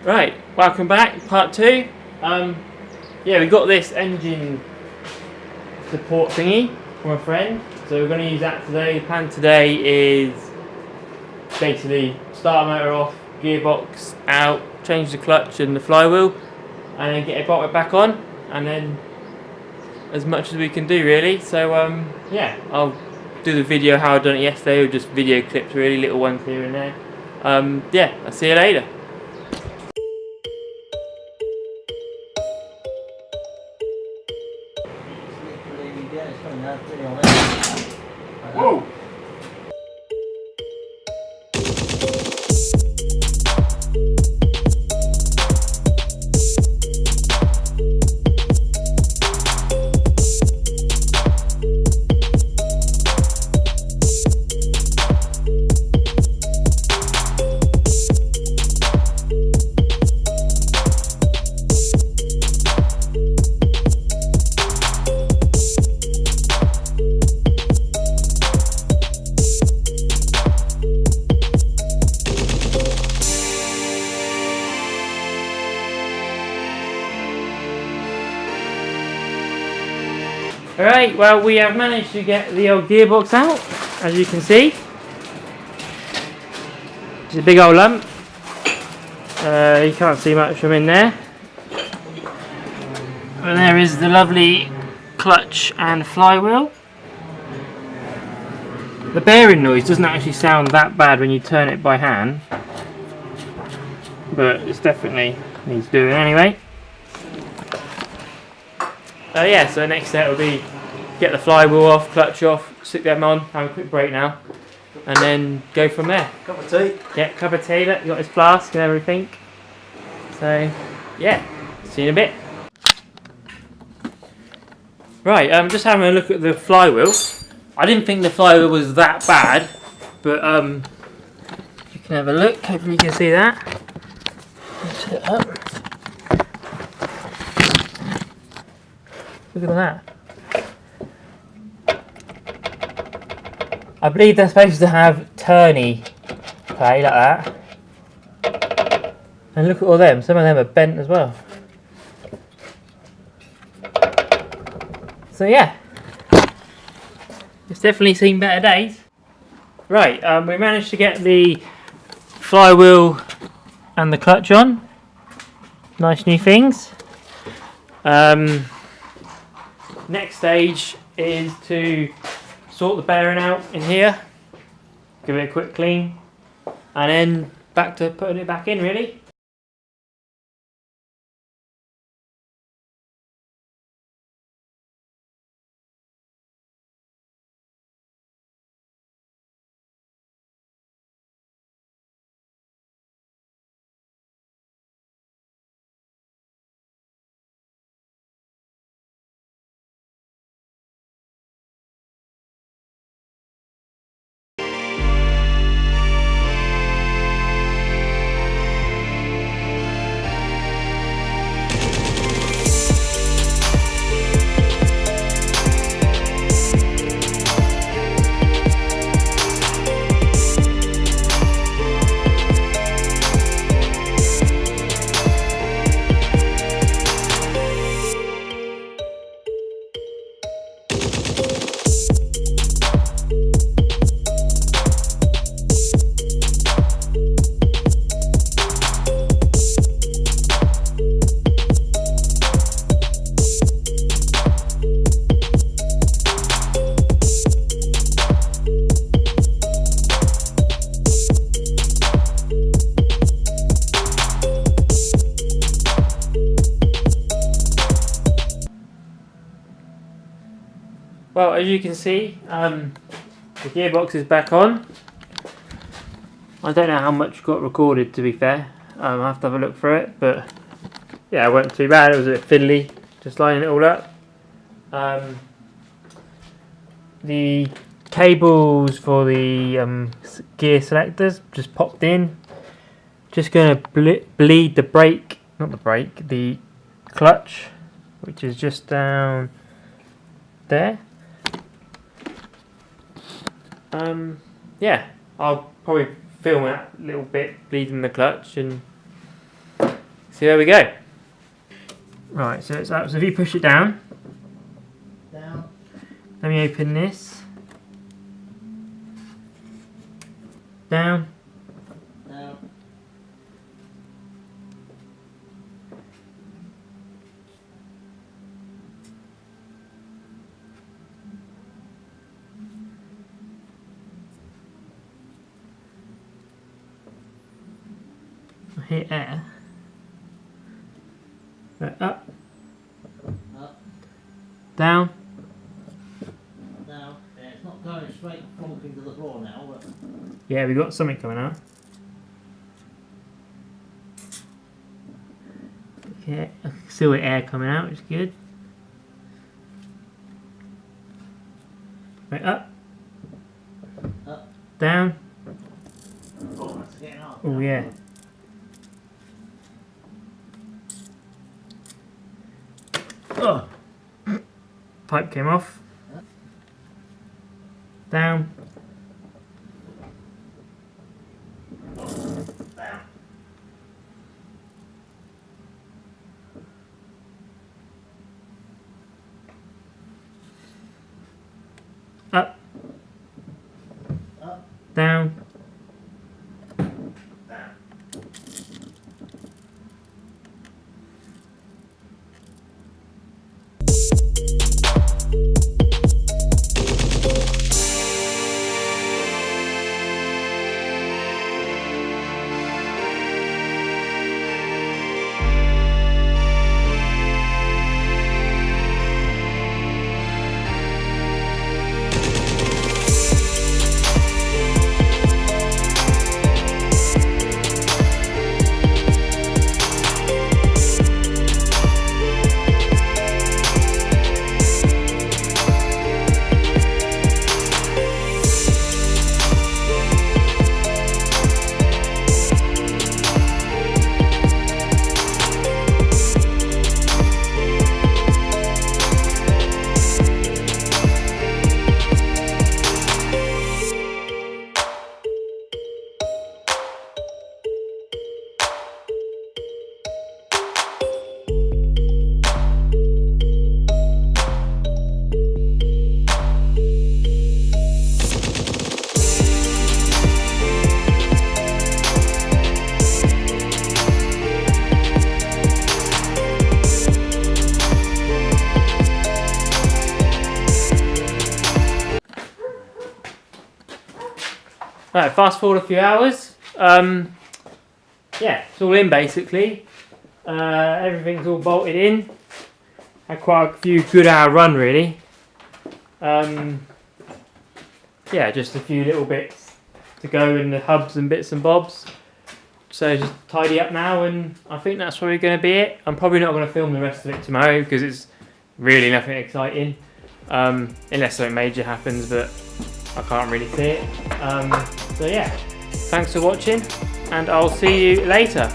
Right, welcome back, part 2. Yeah, we got this engine support thingy from a friend, so we're going to use that today. The plan today is basically start the motor off, gearbox out, change the clutch and the flywheel, and then get it bolted back on, and then as much as we can do really. So yeah, I'll do the video how I done it yesterday, or just video clips really, little ones here and there. Yeah, I'll see you later. Whoa! Alright, well, we have managed to get the old gearbox out, as you can see. It's a big old lump. You can't see much from in there. And there is the lovely clutch and flywheel. The bearing noise doesn't actually sound that bad when you turn it by hand, but it's definitely needs doing anyway. Yeah, so the next step will be get the flywheel off, clutch off, stick them on, have a quick break now, and then go from there. Cup of tea? Yeah, cup of tea, look, you got his flask and everything. So, yeah, see you in a bit. Right, just having a look at the flywheel. I didn't think the flywheel was that bad, but you can have a look, hopefully you can see that. Let's it up. Look at that. I believe they're supposed to have turny play like that. And look at all them, some of them are bent as well. So yeah, it's definitely seen better days. Right, we managed to get the flywheel and the clutch on. Nice new things. Next stage is to sort the bearing out in here, give it a quick clean, and then back to putting it back in really. Well, as you can see, the gearbox is back on. I don't know how much got recorded, to be fair. I have to have a look through it, but yeah, it wasn't too bad. It was a bit fiddly, just lining it all up. The cables for the gear selectors just popped in. Just going to bleed the brake, not the brake, the clutch, which is just down there. Yeah, I'll probably film that little bit bleeding the clutch, and see where we go. Right, so it's up. So if you push it down. Down. Let me open this. Down. Down. I hit air. Right, up. Up. Down. Down. Yeah, it's not going straight plonking to the floor now, but... Yeah, we got something coming out. Okay, I can still get air coming out, which is good. Right, up. Up. Down. Oh, that's getting up. Oh yeah. Oh. Pipe came off. Down. Down. Up. Up. Down. Down. Right, fast forward a few hours. Yeah, it's all in basically. Everything's all bolted in. Had quite a few good hour run really. Yeah, just a few little bits to go in the hubs and bits and bobs. So just tidy up now, and I think that's probably going to be it. I'm probably not going to film the rest of it tomorrow because it's really nothing exciting. Unless something major happens, but I can't really see it. So yeah, thanks for watching, and I'll see you later.